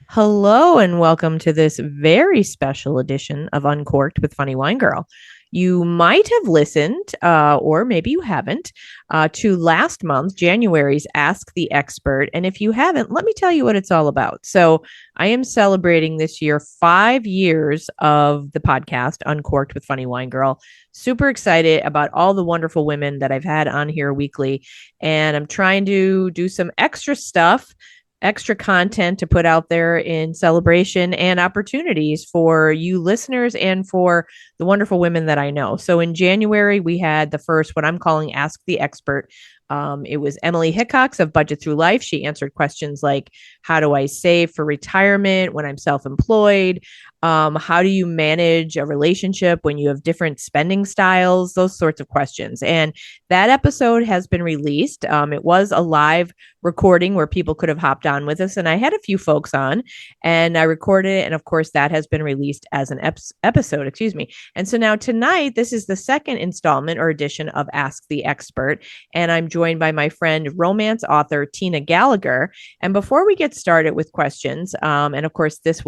Hello and welcome to this very special edition of Uncorked with Funny Wine Girl. You might have listened, or maybe you haven't, to last month, January's Ask the Expert. And if you haven't, let me tell you what it's all about. So, I am celebrating this year 5 years of the podcast, Uncorked with Funny Wine Girl. Super excited about all the wonderful women that I've had on here weekly. And I'm trying to do some extra stuff, extra content to put out there in celebration and opportunities for you listeners and for the wonderful women that I know. So in January, we had the first, what I'm calling Ask the Expert. It was Emily Hickox of Budget Through Life. She answered questions like, how do I save for retirement when I'm self-employed? How do you manage a relationship when you have different spending styles? Those sorts of questions. And that episode has been released. It was a live recording where people could have hopped on with us. And I had a few folks on and I recorded it. And of course, that has been released as an episode, excuse me. And so now tonight, this is the second installment or edition of Ask the Expert. And I'm joined by my friend, romance author Tina Gallagher. And before we get started with questions, and of course, this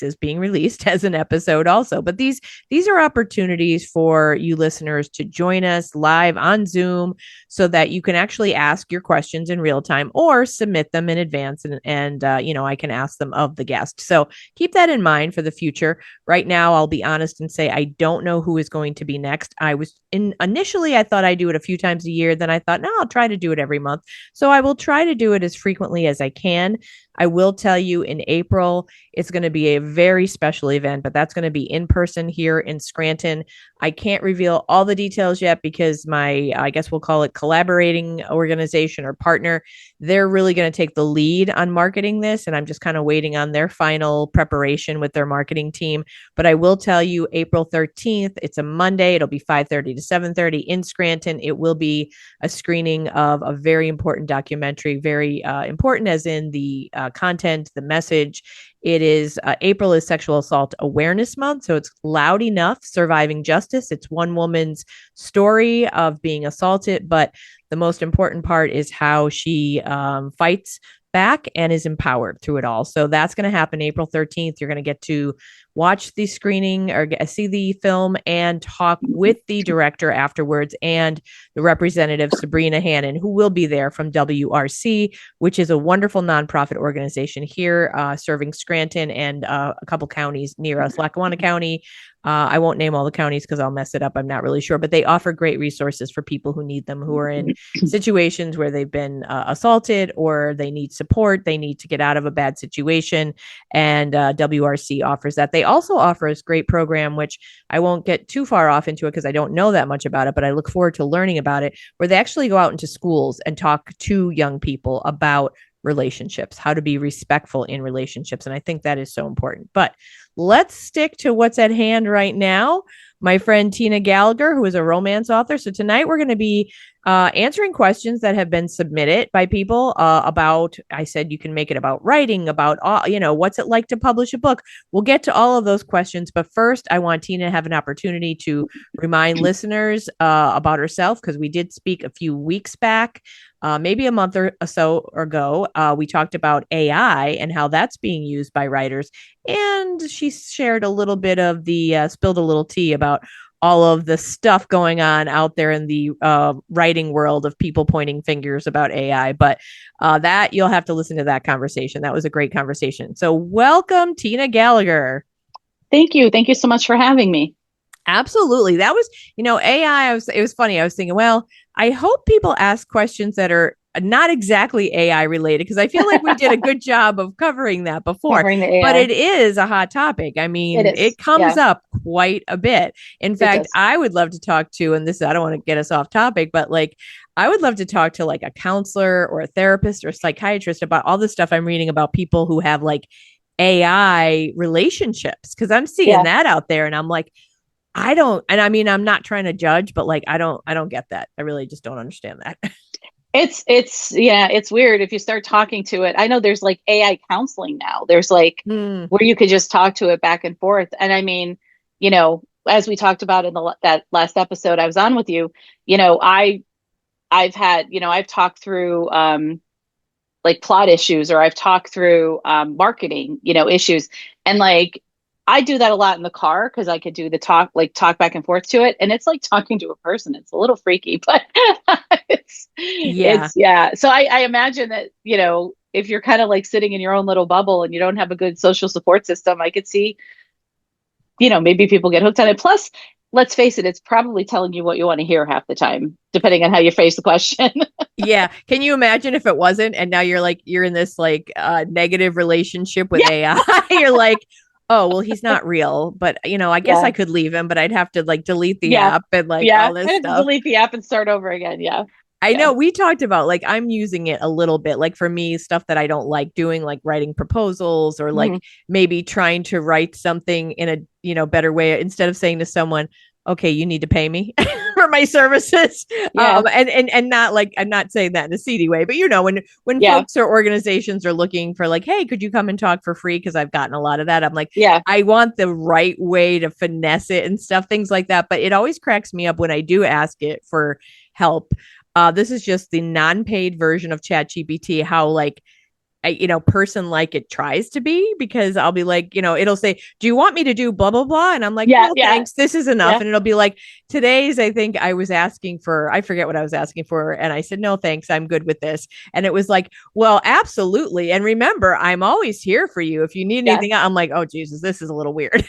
is being released as an episode also, but these are opportunities for you listeners to join us live on Zoom so that you can actually ask your questions in real time or submit them in advance and I can ask them of the guest. So keep that in mind for the future. Right now, I'll be honest and say I don't know who is going to be next. Initially I thought I'd do it a few times a year. Then I thought, no, I'll try to do it every month. So I will try to do it as frequently as I can. I will tell you in April, it's going to be a very special event, but that's going to be in person here in Scranton. I can't reveal all the details yet because I guess we'll call it collaborating organization or partner, they're really going to take the lead on marketing this. And I'm just kind of waiting on their final preparation with their marketing team. But I will tell you April 13th, it's a Monday. It'll be 5:30 to 7:30 in Scranton. It will be a screening of a very important documentary, very important as in the content, the message. It is April is Sexual Assault Awareness Month. So it's Loud Enough Surviving Justice. It's one woman's story of being assaulted, but the most important part is how she fights back and is empowered through it all. So that's going to happen April 13th. You're going to get to watch the screening or see the film and talk with the director afterwards and the representative Sabrina Hannon, who will be there from WRC, which is a wonderful nonprofit organization here serving Scranton and a couple counties near us, Lackawanna County. I won't name all the counties because I'll mess it up. I'm not really sure, but they offer great resources for people who need them, who are in situations where they've been assaulted or they need support. They need to get out of a bad situation. And WRC offers that. They also offer a great program, which I won't get too far off into it because I don't know that much about it, but I look forward to learning about it, where they actually go out into schools and talk to young people about relationships, how to be respectful in relationships. And I think that is so important. But let's stick to what's at hand right now. My friend Tina Gallagher, who is a romance author. So tonight we're going to be answering questions that have been submitted by people about, I said you can make it about writing, about, what's it like to publish a book. We'll get to all of those questions. But first, I want Tina to have an opportunity to remind listeners about herself, because we did speak a few weeks back. Maybe a month or so ago, we talked about AI and how that's being used by writers. And she shared a little bit of spilled a little tea about all of the stuff going on out there in the writing world of people pointing fingers about AI. But that you'll have to listen to that conversation. That was a great conversation. So welcome, Tina Gallagher. Thank you. Thank you so much for having me. Absolutely. That was, AI. It was funny. I was thinking, well, I hope people ask questions that are not exactly AI related, because I feel like we did a good job of covering that before, Covering the but AI. it is a hot topic. I It mean, is. it comes Yeah, up quite a bit. In it fact, does. I would love to talk to, and this, I don't want to get us off topic, but like, I would love to talk to like a counselor or a therapist or a psychiatrist about all the stuff I'm reading about people who have like AI relationships, because I'm seeing Yeah. that out there and I'm like, I don't, and I mean, I'm not trying to judge, but like, I don't get that. I really just don't understand that. It's weird if you start talking to it. I know there's like AI counseling now. There's like Mm, where you could just talk to it back and forth. And I mean, as we talked about in that last episode I was on with you, you know, I've talked through like plot issues, or I've talked through marketing, issues. And like I do that a lot in the car because I could do the talk back and forth to it. And it's like talking to a person. It's a little freaky, but Yeah. yeah. So I imagine that, if you're kind of like sitting in your own little bubble and you don't have a good social support system, I could see, maybe people get hooked on it. Plus, let's face it, it's probably telling you what you want to hear half the time, depending on how you phrase the question. Yeah. Can you imagine if it wasn't? And now you're in this like negative relationship with Yeah, AI. You're like, oh, well, he's not real, but I guess I yeah, could leave him, but I'd have to like delete the yeah, app and like yeah. all this I have to stuff. delete the app and start over again. Yeah, I yeah. know we talked about like I'm using it a little bit, like for me, stuff that I don't like doing, like writing proposals or like Hmm. maybe trying to write something in a better way instead of saying to someone, okay, you need to pay me for my services. Yeah, And not like I'm not saying that in a seedy way, but when yeah, folks or organizations are looking for like, hey, could you come and talk for free? Because I've gotten a lot of that. I'm like, yeah, I want the right way to finesse it and stuff, things like that. But it always cracks me up when I do ask it for help. This is just the non-paid version of ChatGPT. How like person like it tries to be, because I'll be like, it'll say, do you want me to do blah blah blah, and I'm like, yeah, no yeah, thanks, this is enough. yeah, And it'll be like, today's, I think I was asking for, I forget what I was asking for, and I said no thanks, I'm good with this. And it was like, well, absolutely, and remember, I'm always here for you if you need yeah, anything. I'm like, oh Jesus, this is a little weird.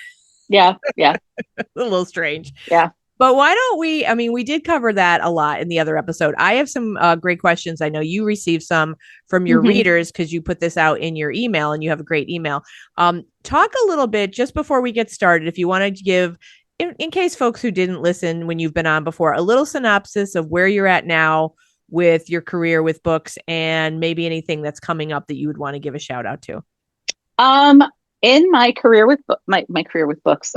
yeah, yeah, A little strange. yeah. But why don't we? I mean, we did cover that a lot in the other episode. I have some great questions. I know you received some from your Hmm. readers because you put this out in your email and you have a great email. Talk a little bit just before we get started, if you want to give, in case folks who didn't listen when you've been on before, a little synopsis of where you're at now with your career with books and maybe anything that's coming up that you would want to give a shout out to. Um, in my career with my career with books,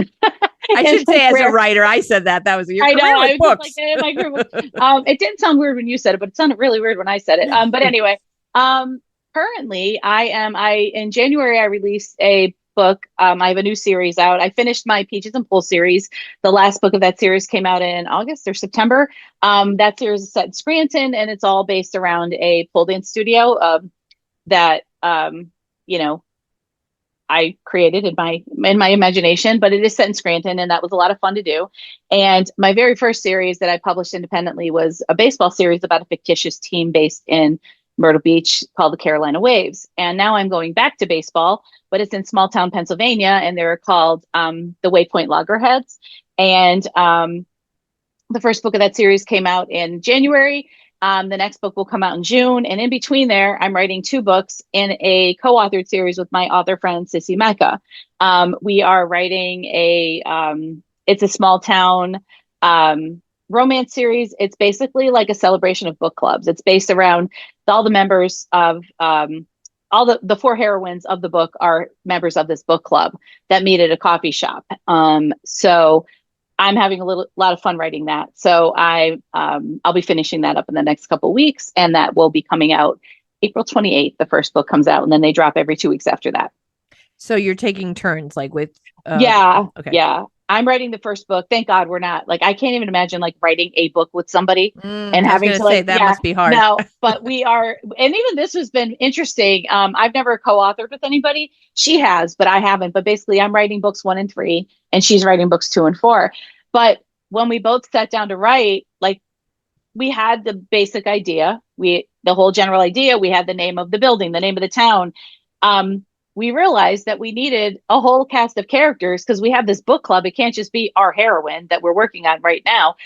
I in should my say as a career, writer, I said that was your I know career I with was just like books. in my career with. It didn't sound weird when you said it, but it sounded really weird when I said it. But anyway, currently I in January I released a book. I have a new series out. I finished my Peaches and Pole series. The last book of that series came out in August or September. That series is set in Scranton, and it's all based around a pole dance studio that you know I created in my imagination, but it is set in Scranton, and that was a lot of fun to do. And my very first series that I published independently was a baseball series about a fictitious team based in Myrtle Beach called the Carolina Waves. And now I'm going back to baseball, but it's in small town Pennsylvania, and they're called the Waypoint Loggerheads. And the first book of that series came out in January. The next book will come out in June. And in between there, I'm writing two books in a co-authored series with my author friend, Sissy Mecca. We are writing it's a small town romance series. It's basically like a celebration of book clubs. It's based around all the members of, all the four heroines of the book are members of this book club that meet at a coffee shop. So I'm having a lot of fun writing that. So I'll be finishing that up in the next couple of weeks, and that will be coming out April 28th. The first book comes out, and then they drop every 2 weeks after that. So you're taking turns, like with Yeah, okay. yeah. I'm writing the first book. Thank God we're not like I can't even imagine like writing a book with somebody and I was having gonna to say like that yeah, must be hard. no, but we are and even this has been interesting. I've never co-authored with anybody. She has, but I haven't. But basically I'm writing books 1 and 3 and she's writing books 2 and 4. But when we both sat down to write, like we had the basic idea, the whole general idea, we had the name of the building, the name of the town. We realized that we needed a whole cast of characters because we have this book club. It can't just be our heroine that we're working on right now.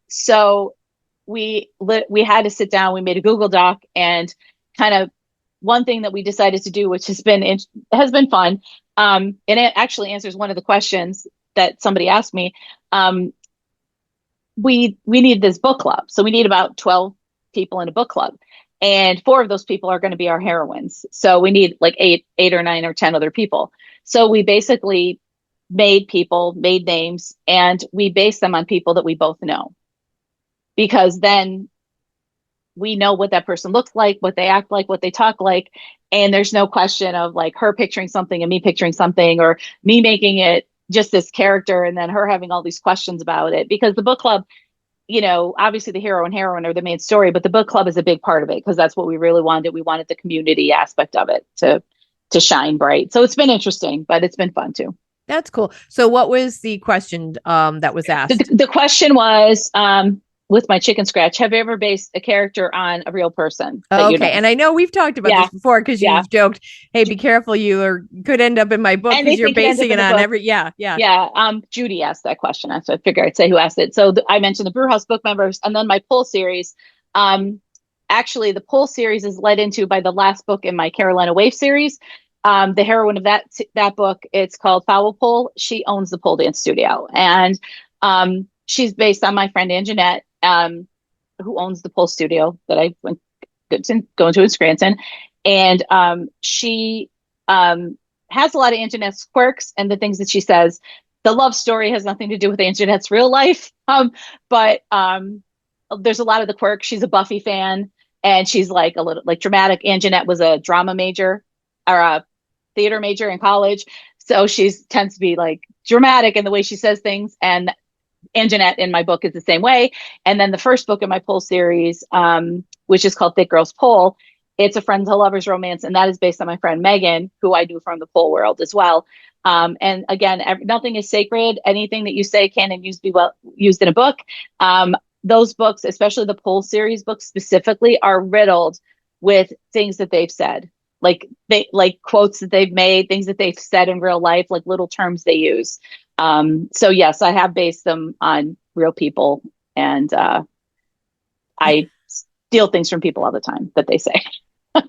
So we had to sit down. We made a Google Doc and kind of one thing that we decided to do, which has been fun, and it actually answers one of the questions that somebody asked me. We need this book club, so we need about 12 people in a book club, and 4 of those people are going to be our heroines. So we need like eight or 9 or 10 other people. So we basically made names, and we based them on people that we both know, because then we know what that person looks like, what they act like, what they talk like. And there's no question of like her picturing something and me picturing something, or me making it just this character and then her having all these questions about it. Because the book club, obviously the hero and heroine are the main story, but the book club is a big part of it because that's what we really wanted. We wanted the community aspect of it to shine bright. So it's been interesting, but it's been fun too. That's cool. So what was the question that was The, asked? the question was, with my chicken scratch, have you ever based a character on a real person that Oh, you okay. know? And I know we've talked about Yeah, this before because yeah. you've joked, hey, be careful, could end up in my book because you're Anything could end up basing in it the on book. every, yeah, yeah. Yeah, Judy asked that question, so I figured I'd say who asked it. So I mentioned the Brewhouse book members, and then my pull series. Um, Actually, the pull series is led into by the last book in my Carolina Wave series. The heroine of that book, it's called Foul Pull. She owns the pole dance studio, and she's based on my friend Anjanette, who owns the pole studio that I went going to in Scranton, and she has a lot of Anjanette's quirks and the things that she says. The love story has nothing to do with Anjanette's real life, but there's a lot of the quirks. She's a Buffy fan, and she's like a little like dramatic. Anjanette was a drama major or a theater major in college, so she's tends to be like dramatic in the way she says things. And Anjanette in my book is the same way. And then the first book in my Pole series, which is called Thick Girls Pole, it's a friend to lovers romance, and that is based on my friend Megan, who I do from the pole world as well. And again, nothing is sacred. Anything that you say can and be used in a book. Those books, especially the pole series books specifically, are riddled with things that they've said, like quotes that they've made, things that they've said in real life, like little terms they use. So yes, I have based them on real people, and I steal things from people all the time that they say.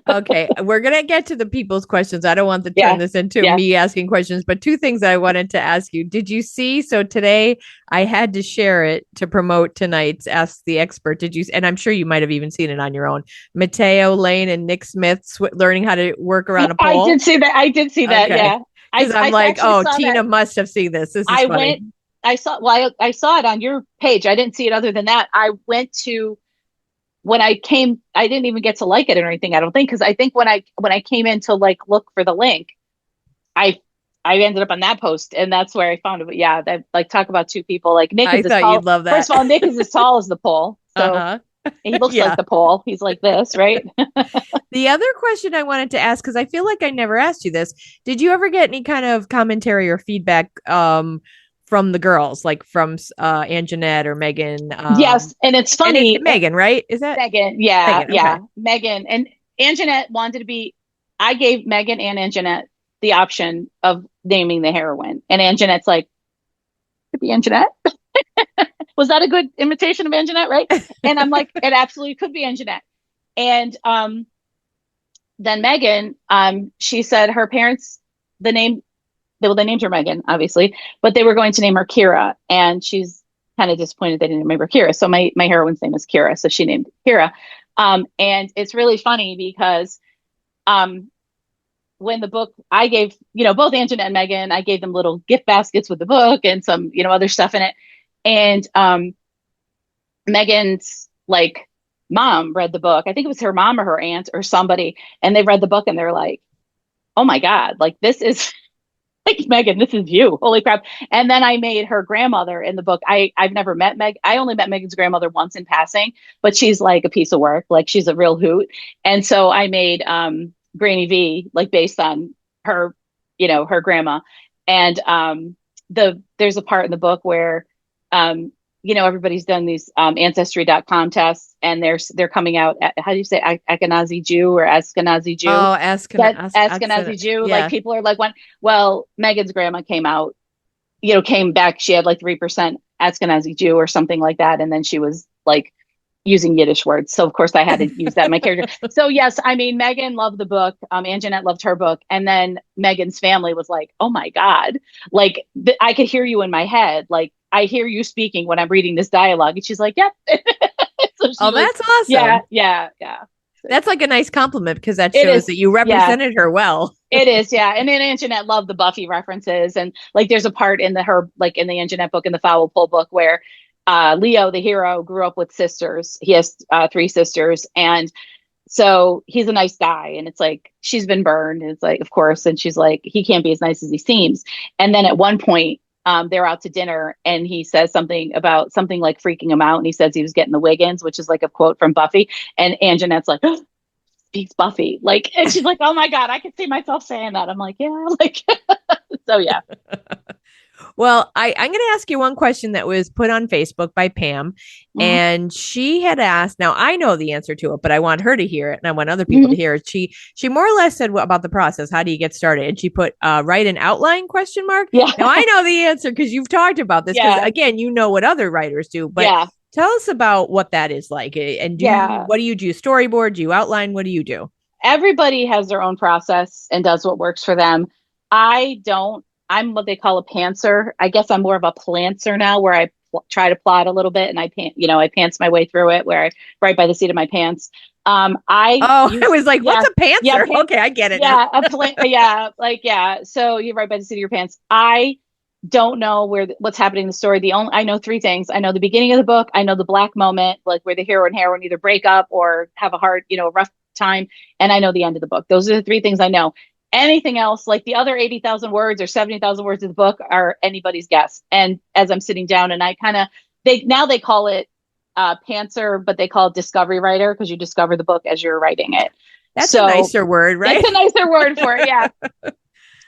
Okay, we're gonna get to the people's questions. I don't want to turn Yeah, this into yeah. me asking questions, but two things I wanted to ask you. Did you see? So today I had to share it to promote tonight's Ask the Expert. Did you? And I'm sure you might have even seen it on your own. Mateo Lane and Nick Smith learning how to work around a I pole. did see that. I did see that. Okay, Yeah, because I'm I like, actually oh, saw Tina that. must have seen this. This is I funny. went. I saw it on your page. I didn't see it other than that. I went to when I came. I didn't even get to like it or anything. I don't think because I think when I came in to like look for the link, I I ended up on that post, and that's where I found it. But yeah, that like talk about two people. Like Nick I is as thought you'd tall. love First that. of all, Nick is as tall as the pole, so Uh huh. he looks like Yeah. the pole. He's like this, right? The other question I wanted to ask, because I feel like I never asked you this, did you ever get any kind of commentary or feedback from the girls, like from Anjanette or Megan? Yes, and it's And it's funny. Megan, right? Is that Megan, yeah, Megan? yeah, Okay. Megan and Anjanette wanted to be. I gave Megan and Anjanette the option of naming the heroine, and Anjanette's like, could be Anjanette. Was that a good imitation of Anjanette, right? And I'm like, it absolutely could be Anjanette. And then Megan, she said her parents, the name, they named her Megan, obviously, but they were going to name her Kira, and she's kind of disappointed they didn't name her Kira. So my heroine's name is Kira, so she named Kira. And it's really funny because um, when the book, I gave both Anjanette and Megan, I gave them little gift baskets with the book and some other stuff in it, and Megan's like mom read the book. I think it was her mom or her aunt or somebody, and they read the book and they're like, "Oh my God, like this is like Megan, this is you. Holy crap." And then I made her grandmother in the book. I've never met Meg. I only met Megan's grandmother once in passing, but she's like a piece of work. Like she's a real hoot. And so I made Granny V like based on her, her grandma. And there's a part in the book where everybody's done these ancestry.com tests, and they're coming out at, how do you say, Ashkenazi Jew or Ashkenazi Jew? Oh, ask That ask Ashkenazi Jew, like yeah. people are like, well, Megan's grandma came out, came back. She had like 3% Ashkenazi Jew or something like that. And then she was like using Yiddish words. So of course I had to use that in my character. So yes, I mean, Megan loved the book. Anjanette loved her book. And then Megan's family was like, oh my God, like I could hear you in my head. Like I hear you speaking when I'm reading this dialogue. And she's like, yep. So Oh, she was, that's awesome. yeah, yeah, yeah. That's like a nice compliment because that It shows is. that you Yeah. represented her well. It is, yeah. And then Anjanette loved the Buffy references. And like there's a part in in the Anjanette book, in the Foul Pull book, where Leo, the hero, grew up with sisters. He has 3 sisters. And so he's a nice guy. And it's like, she's been burned. And it's like, of course. And she's like, he can't be as nice as he seems. And then at one point, they're out to dinner, and he says something about something like freaking him out, and he says he was getting the Wiggins, which is like a quote from Buffy, and Anjanette's like, oh, he's Buffy, like, and she's like, oh my god, I can see myself saying that. I'm like, yeah, like, so yeah. Well, I'm going to ask you one question that was put on Facebook by Pam. Mm-hmm. And she had asked, now I know the answer to it, but I want her to hear it and I want other people Mm-hmm. to hear it. She more or less said about the process. How do you get started? And she put write an outline question mark. Yeah. Now I know the answer because you've talked about this because Yeah. again, you know what other writers do, but Yeah. tell us about what that is like. And Yeah. what do you do? Storyboard? Do you outline? What do you do? Everybody has their own process and does what works for them. I don't. I'm what they call a pantser. I guess I'm more of a plantser now, where I try to plot a little bit and I pants my way through it, where I right by the seat of my pants. I Oh, I use, was like, yeah, what's a yeah, pantser? Okay, I get it now. yeah, a plant, yeah, like, yeah. So you're right by the seat of your pants. I don't know what's happening in the story. I know three things. I know the beginning of the book. I know the black moment, like where the hero and heroine either break up or have a hard, rough time, and I know the end of the book. Those are the three things I know. Anything else, like the other 80,000 words or 70,000 words of the book, are anybody's guess. And as I'm sitting down, and I kind of they call it pantser, but they call it discovery writer, because you discover the book as you're writing it. That's a So nicer word, right? it's a nicer word for it, yeah.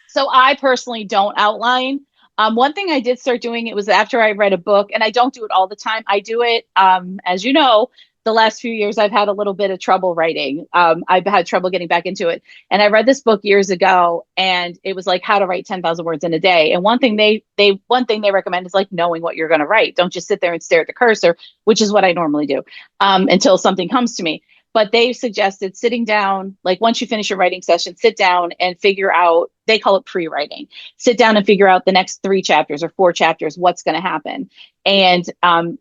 So I personally don't outline. One thing I did start doing, it was after I read a book, and I don't do it all the time. I do it, as you know, the last few years I've had a little bit of trouble writing. I've had trouble getting back into it. And I read this book years ago, and it was like how to write 10,000 words in a day. And one thing they recommend is like knowing what you're going to write. Don't just sit there and stare at the cursor, which is what I normally do, until something comes to me. But they suggested sitting down, like once you finish your writing session, sit down and figure out, they call it pre-writing. Sit down and figure out the next 3 chapters or 4 chapters, what's going to happen. And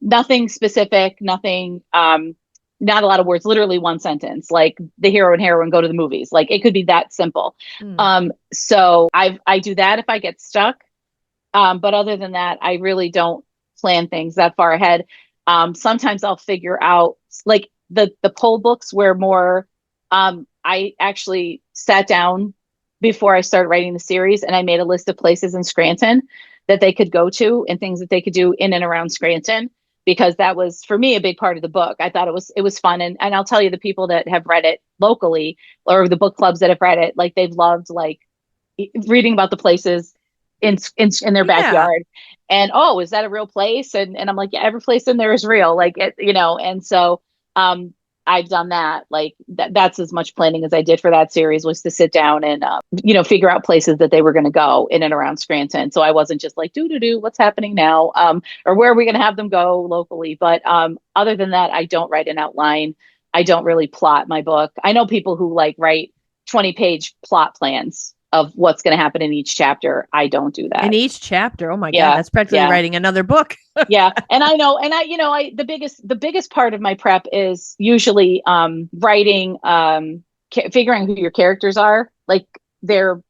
nothing specific, nothing, not a lot of words, literally one sentence, like the hero and heroine go to the movies. Like it could be that simple. So I do that if I get stuck. But other than that, I really don't plan things that far ahead. Sometimes I'll figure out, like, the poll books were more, I actually sat down before I started writing the series, and I made a list of places in Scranton that they could go to and things that they could do in and around Scranton, because that was for me a big part of the book. I thought it was fun, and I'll tell you, the people that have read it locally, or the book clubs that have read it, like they've loved, like, reading about the places in their backyard. And, oh, is that a real place? And I'm like, yeah, every place in there is real, like it, and so I've done that. Like that's as much planning as I did for that series, was to sit down and figure out places that they were going to go in and around Scranton. So I wasn't just like, do what's happening now, or where are we going to have them go locally. But other than that, I don't write an outline. I don't really plot my book. I know people who like write 20-page plot plans of what's going to happen in each chapter. I don't do that. In each chapter? Oh my Yeah, God, that's practically yeah. writing another book. Yeah. And I know, and the biggest part of my prep is usually writing, figuring who your characters are, like their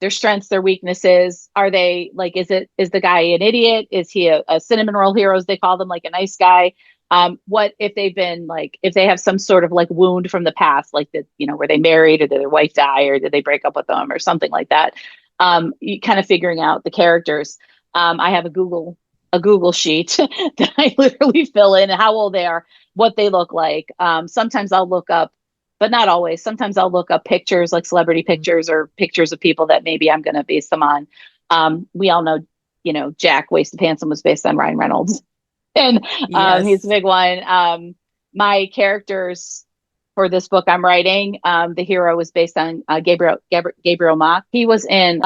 strengths, their weaknesses. Are they like, is the guy an idiot? Is he a cinnamon roll hero, as they call them, like a nice guy? What if they've been like, if they have some sort of like wound from the past, like that, were they married, or did their wife die, or did they break up with them, or something like that? You kind of figuring out the characters. I have a Google sheet that I literally fill in how old they are, what they look like. Sometimes I'll look up, but not always. Sometimes I'll look up pictures, like celebrity pictures or pictures of people that maybe I'm going to base them on. We all know, Jack Wasted Handsome was based on Ryan Reynolds. And Yes. he's a big one. My characters for this book I'm writing, the hero was based on Gabriel Mock. He was in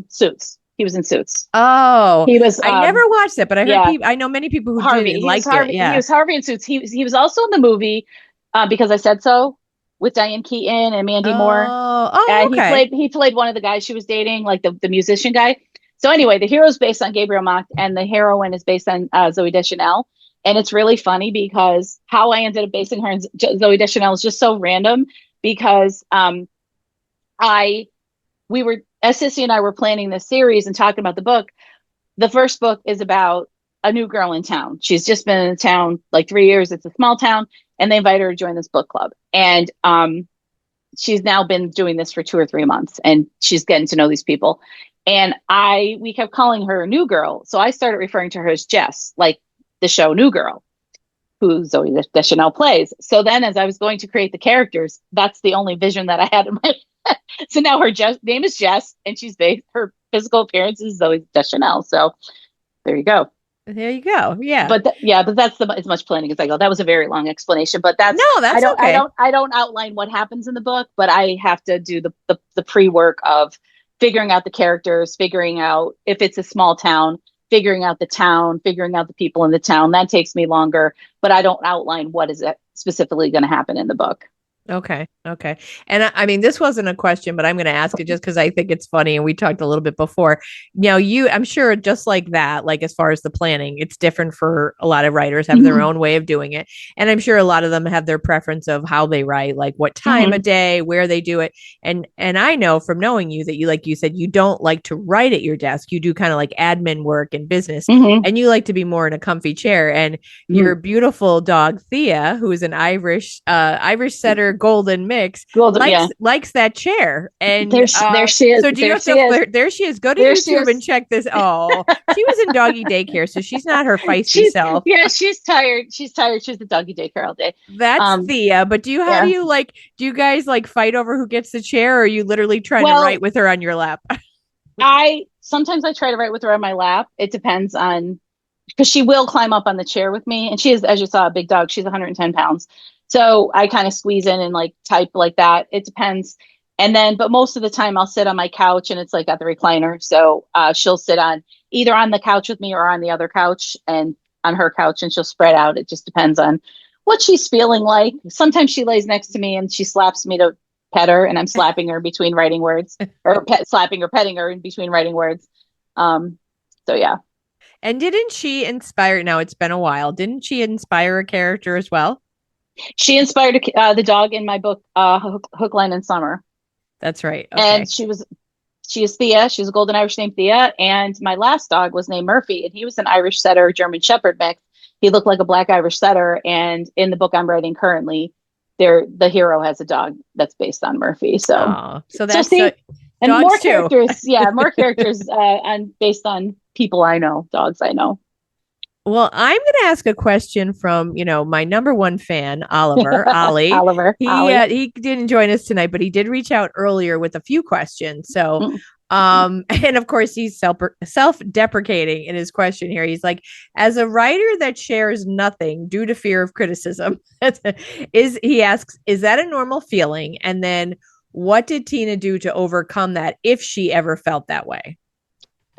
Suits. He was in Suits. Oh, He was. I never watched it, but I heard Yeah, people. I know many people who Harvey. did and He was liked Harvey. it. Yeah. He was Harvey in Suits. He was also in the movie Because I Said So, with Diane Keaton and Mandy Moore. Oh, okay. He played one of the guys she was dating, like the musician guy. So anyway, the hero is based on Gabriel Mock, and the heroine is based on Zooey Deschanel. And it's really funny because how I ended up basing her on Zooey Deschanel is just so random, because Sissy and I were planning this series and talking about the book. The first book is about a new girl in town. She's just been in the town like 3 years. It's a small town, and they invite her to join this book club. And she's now been doing this for 2 or 3 months, and she's getting to know these people. And we kept calling her New Girl. So I started referring to her as Jess, like the show New Girl, who Zoe Deschanel plays. So then as I was going to create the characters, that's the only vision that I had in my head. So now her name is Jess, and her physical appearance is Zoe Deschanel. So there you go. There you go. Yeah. But that's as much planning as I go. That was a very long explanation, but No, that's okay. I don't outline what happens in the book, but I have to do the pre-work of figuring out the characters, figuring out if it's a small town, figuring out the town, figuring out the people in the town. That takes me longer, but I don't outline what is specifically going to happen in the book. Okay. Okay. And I mean, this wasn't a question, but I'm going to ask it just because I think it's funny. And we talked a little bit before. I'm sure just like that, like as far as the planning, it's different for a lot of writers have their own way of doing it. And I'm sure a lot of them have their preference of how they write, like what time of day, where they do it. And I know from knowing you that you, like you said, you don't like to write at your desk. You do kind of like admin work and business, and you like to be more in a comfy chair. And your beautiful dog, Thea, who is an Irish setter golden mix, likes that chair. And there she is. So do you have to, there she is. Go to YouTube and check this. Oh, she was in doggy daycare, so she's not her feisty self. Yeah, she's tired. She's tired. She's at doggy daycare all day. That's Thea. But do you guys like fight over who gets the chair, or are you literally trying to write with her on your lap? Sometimes I try to write with her on my lap. It depends on, because she will climb up on the chair with me, and she is, as you saw, a big dog. She's 110 pounds. So I kind of squeeze in and like type like that. It depends. But most of the time I'll sit on my couch, and it's like at the recliner. So she'll sit either on the couch with me or on the other couch and on her couch, and she'll spread out. It just depends on what she's feeling like. Sometimes she lays next to me and she slaps me to pet her, and I'm slapping her between writing words, or slapping or petting her in between writing words. So yeah. And didn't she inspire, now it's been a while, didn't she inspire a character as well? She inspired the dog in my book, Hook, Line, and Summer. That's right. Okay. And she is Thea. She's a golden Irish named Thea. And my last dog was named Murphy, and he was an Irish setter, German Shepherd mix. He looked like a black Irish setter. And in the book I'm writing currently, the hero has a dog that's based on Murphy. So that's and more characters. Yeah, more characters based on people I know, dogs I know. Well, I'm going to ask a question from, my number one fan, Oliver, Ollie. He didn't join us tonight, but he did reach out earlier with a few questions. So, and of course, he's self-deprecating in his question here. He's like, as a writer that shares nothing due to fear of criticism, he asks, is that a normal feeling? And then what did Tina do to overcome that, if she ever felt that way?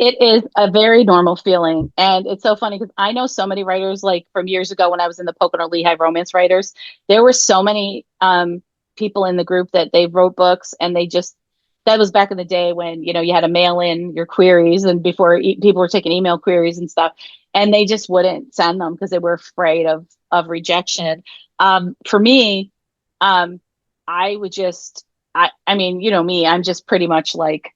It is a very normal feeling. And it's so funny because I know so many writers, like from years ago when I was in the Pocono Lehigh romance writers, there were so many people in the group that they wrote books, and that was back in the day when, you had to mail in your queries, and before people were taking email queries and stuff, and they just wouldn't send them because they were afraid of rejection. For me, I would just, I mean, me, I'm just pretty much like,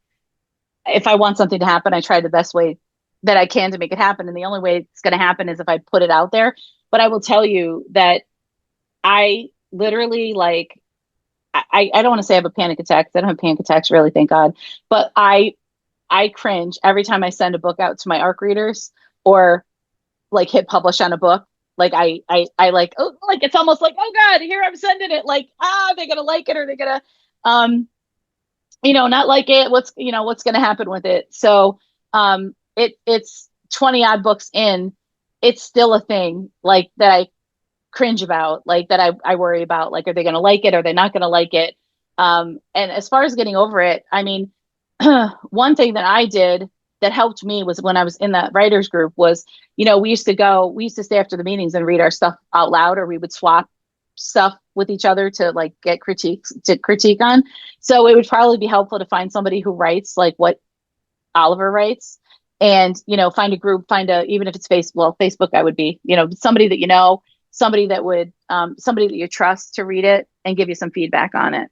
if I want something to happen, I try the best way that I can to make it happen. And the only way it's going to happen is if I put it out there. But I will tell you that I literally I don't want to say I have a panic attack. I don't have panic attacks, really, thank God. But I cringe every time I send a book out to my ARC readers, or like hit publish on a book. Like I like, oh, like it's almost like, oh God, here I'm sending it. Like, they're going to like it, or they're going to, not like it. What's going to happen with it? So, it's 20 odd books in. It's still a thing like that I cringe about, like that I worry about, like, are they going to like it? Are they not going to like it? And as far as getting over it, I mean, one thing that I did that helped me was when I was in that writers group was, we used to stay after the meetings and read our stuff out loud, or we would swap stuff with each other to like get critique on. So it would probably be helpful to find somebody who writes like what Oliver writes, and find a group, even if it's Facebook, I would be, somebody that somebody that would somebody that you trust to read it and give you some feedback on it,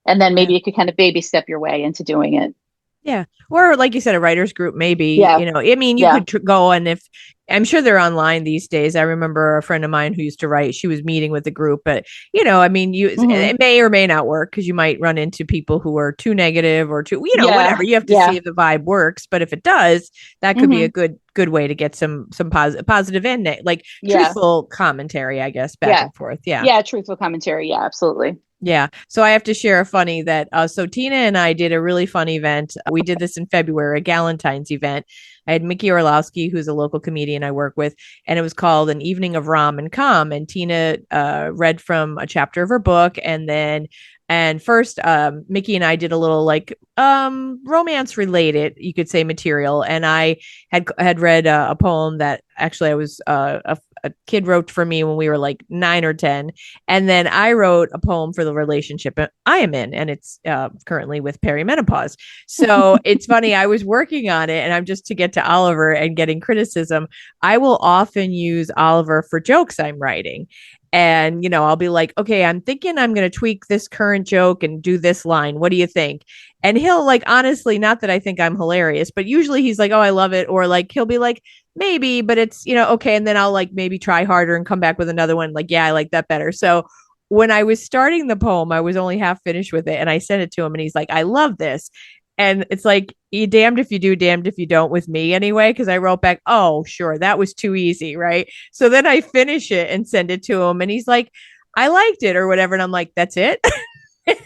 and then maybe you could kind of baby step your way into doing it. Yeah. Or like you said, a writer's group, maybe, Yeah. I mean, you could go, and if I'm sure they're online these days. I remember a friend of mine who used to write, she was meeting with a group, but I mean, Hmm. it may or may not work because you might run into people who are too negative or too, Yeah. whatever. You have to Yeah. see if the vibe works. But if it does, that could be a Hmm. good way to get some positive and like Yeah. truthful commentary, I guess, back Yeah. and forth. Yeah. Yeah. Truthful commentary. Yeah, absolutely. Yeah. So I have to share a funny that so Tina and I did a really fun event. We did this in February, a Galentine's event. I had Mickey Orlowski, who's a local comedian I work with, and it was called An Evening of Rom and Com. And Tina read from a chapter of her book, and first Mickey and I did a little like romance related, you could say, material. And I had read a poem that actually I was a kid wrote for me when we were like 9 or 10, and then I wrote a poem for the relationship I am in, and it's currently with perimenopause. So it's funny. I was working on it, and I'm just to get to Oliver and getting criticism. I will often use Oliver for jokes I'm writing. And, I'll be like, okay, I'm thinking I'm going to tweak this current joke and do this line. What do you think? And he'll like, honestly, not that I think I'm hilarious, but usually he's like, oh, I love it. Or like, he'll be like, maybe, but it's, okay. And then I'll like maybe try harder and come back with another one. Like, yeah, I like that better. So when I was starting the poem, I was only half finished with it and I sent it to him and he's like, I love this. And it's like, you damned if you do, damned if you don't with me anyway. Cause I wrote back, oh, sure, that was too easy. Right. So then I finish it and send it to him and he's like, I liked it or whatever. And I'm like, that's it. And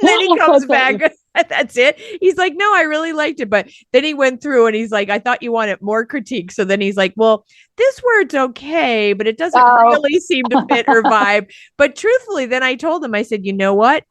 then he comes back. That's it. He's like, no, I really liked it. But then he went through and he's like, I thought you wanted more critique. So then he's like, well, this word's okay, but it doesn't Oh, really seem to fit her vibe. But truthfully, then I told him, I said, you know what?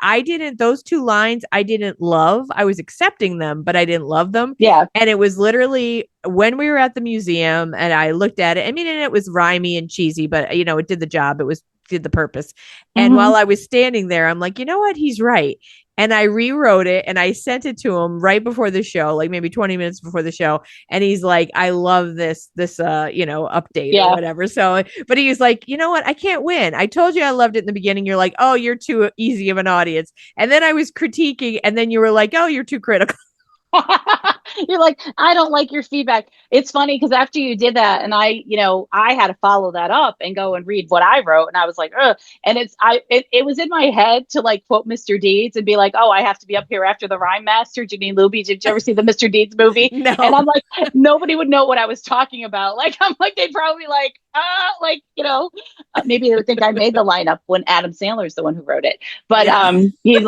Those two lines I didn't love. I was accepting them, but I didn't love them. yeah. And it was literally when we were at the museum and I looked at it. I mean, and it was rhymey and cheesy, but it did the job. It did the purpose. And Hmm. while I was standing there, I'm like, you know what? He's right. And I rewrote it and I sent it to him right before the show, like maybe 20 minutes before the show. And he's like, I love this update or Yeah. whatever. So, but he was like, you know what? I can't win. I told you I loved it in the beginning. You're like, oh, you're too easy of an audience. And then I was critiquing, and then you were like, oh, you're too critical. You're like, I don't like your feedback. It's funny because after you did that, and I had to follow that up and go and read what I wrote, and I was like, ugh. And it was in my head to like quote Mr. Deeds and be like, oh, I have to be up here after the rhyme master, Janine Luby. Did you ever see the Mr. Deeds movie? And No. I'm like, nobody would know what I was talking about. Like, I'm like, they'd probably like, maybe they would think I made the lineup when Adam Sandler's the one who wrote it. But Yeah. he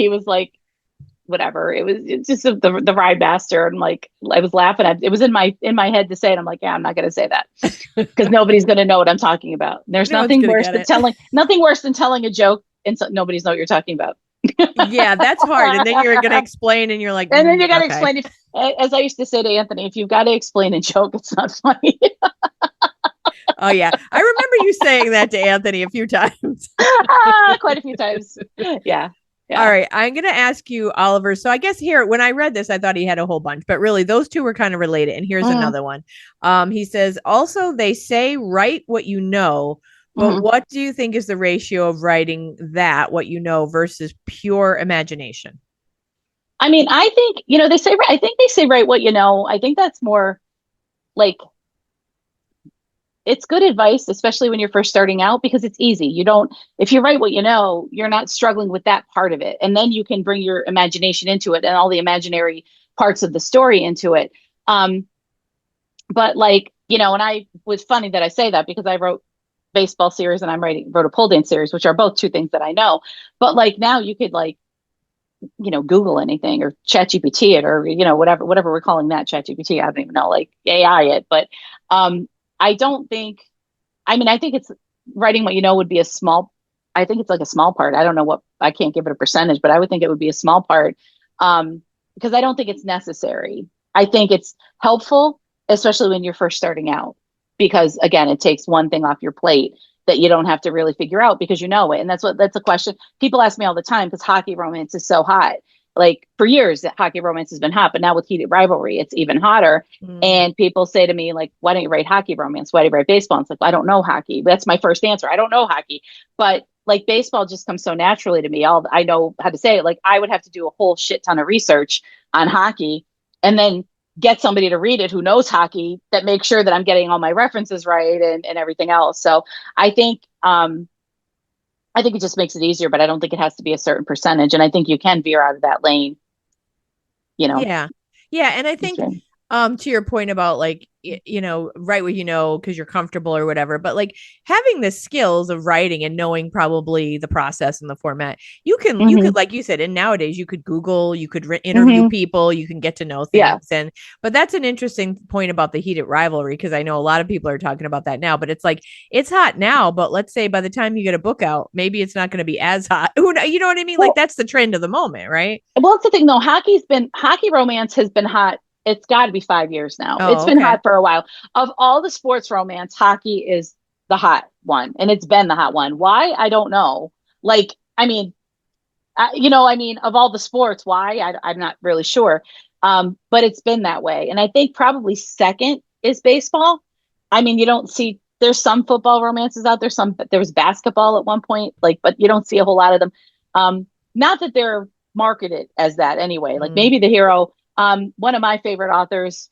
was like whatever. It's just the ride master. And like, I was laughing at it was in my head to say it. I'm like, yeah, I'm not going to say that because nobody's going to know what I'm talking about. There's No one's gonna get it. nothing worse than telling a joke and nobody's know what you're talking about. Yeah, that's hard. And then you're gonna explain, and you're like, And then you got to okay. explain it. As I used to say to Anthony, if you've got to explain a joke, it's not funny. Oh yeah, I remember you saying that to Anthony a few times. Quite a few times. Yeah. All Yeah. right, I'm going to ask you, Oliver. So I guess here, when I read this, I thought he had a whole bunch, but really, those two were kind of related. And here's Mm-hmm. another one. He says, also, they say write what you know, but Mm-hmm. what do you think is the ratio of writing that what you know versus pure imagination? I mean, I think, I think they say write what you know. I think that's more like it's good advice, especially when you're first starting out, because it's easy. If you write what you know, you're not struggling with that part of it. And then you can bring your imagination into it and all the imaginary parts of the story into it. But like, and I was funny that I say that because I wrote baseball series and wrote a pole dance series, which are both two things that I know. But like now you could like, Google anything or chat GPT it or, whatever we're calling that chat GPT. I don't even know, like AI it. But I don't think, I mean, I think it's writing what you know would be I think it's like a small part. I don't know I can't give it a percentage, but I would think it would be a small part because I don't think it's necessary. I think it's helpful, especially when you're first starting out, because again, it takes one thing off your plate that you don't have to really figure out because you know it. And that's a question people ask me all the time because hockey romance is so hot. Like for years, that hockey romance has been hot, but now with heated rivalry, it's even hotter. Mm. And people say to me, like, why don't you write hockey romance? Why do you write baseball? And it's like, well, I don't know hockey. That's my first answer. I don't know hockey. But like baseball just comes so naturally to me. I know how to say it. Like I would have to do a whole shit ton of research on hockey. And then get somebody to read it who knows hockey that makes sure that I'm getting all my references right and everything else. So I think I think it just makes it easier, but I don't think it has to be a certain percentage. And I think you can veer out of that lane, you know. Yeah. Yeah. And I think to your point about like write what you know because you're comfortable or whatever, but like having the skills of writing and knowing probably the process and the format, you could Mm-hmm. like you said, and nowadays you could Google, you could interview Mm-hmm. people, you can get to know Yeah. things. And but that's an interesting point about the heated rivalry because I know a lot of people are talking about that now, but it's like it's hot now, but let's say by the time you get a book out, maybe it's not going to be as hot. You know what I mean? Like Well, that's the trend of the moment, right? well, it's the thing though. Hockey romance has been hot. It's got to be 5 years now. It's Oh, been okay. hot for a while. Of all the sports romance, hockey is the hot one, and it's been the hot one. Why? I don't know. Like, I mean, I mean, of all the sports, why? I'm not really sure. But it's been that way, and I think probably second is baseball. I mean, you don't see. There's some football romances out there. There was basketball at one point, like, but you don't see a whole lot of them. Not that they're marketed as that anyway. Like Mm. maybe the hero. One of my favorite authors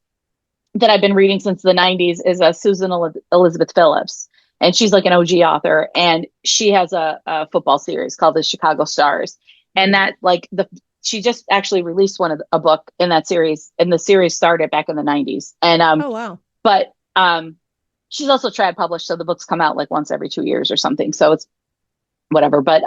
that I've been reading since the 90s is Susan Elizabeth Phillips. And she's like an OG author. And she has a football series called the Chicago Stars. And Mm. that, like, she just actually released a book in that series. And the series started back in the 90s. And, Oh, wow. but, she's also trad published. So the books come out like once every 2 years or something. So it's whatever. But,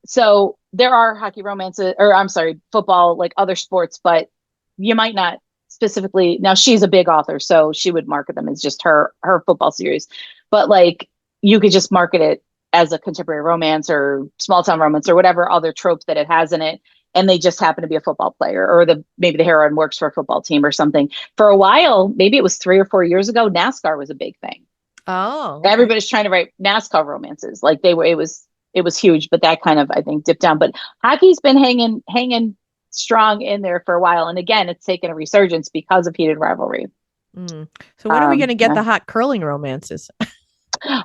so there are hockey romances, or I'm sorry, football, like other sports, but you might not specifically. Now she's a big author, so she would market them as just her football series. But like you could just market it as a contemporary romance or small town romance or whatever other tropes that it has in it. And they just happen to be a football player, or maybe the heroine works for a football team or something. For a while, maybe it was 3 or 4 years ago, NASCAR was a big thing. Oh, okay. Everybody's trying to write NASCAR romances. Like it was huge, but that kind of I think dipped down. But hockey's been hanging strong in there for a while, and again, it's taken a resurgence because of heated rivalry. Mm. So when are we going to get Yeah. the hot curling romances?